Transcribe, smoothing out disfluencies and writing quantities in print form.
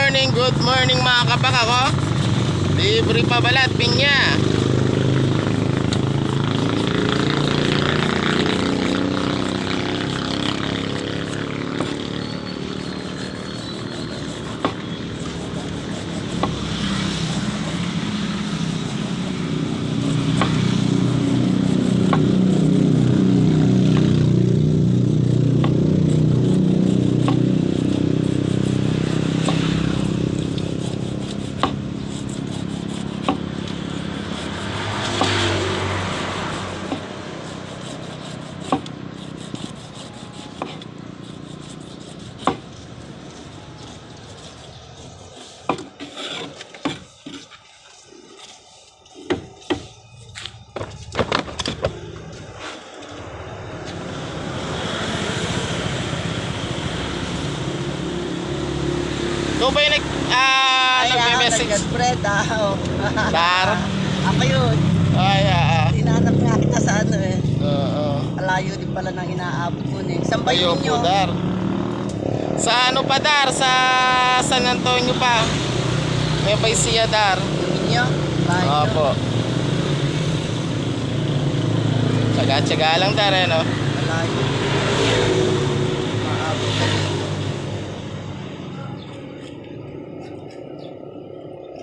good morning mga kapaka ko. Libre pa balat, pinya. Ikaw ba yung nagme-message? Nag-spread Dar? Ako yun. Tinanap nga kita sa ano eh. Malayo din pala nang inaabot mo eh. Saan ba yun Ayoko, Dar. Sa ano pa, Dar? Sa San Antonio pa. May Paisia, Dar. Inyo? Opo. Tsaga-tsaga lang, Dar, no? Malayo.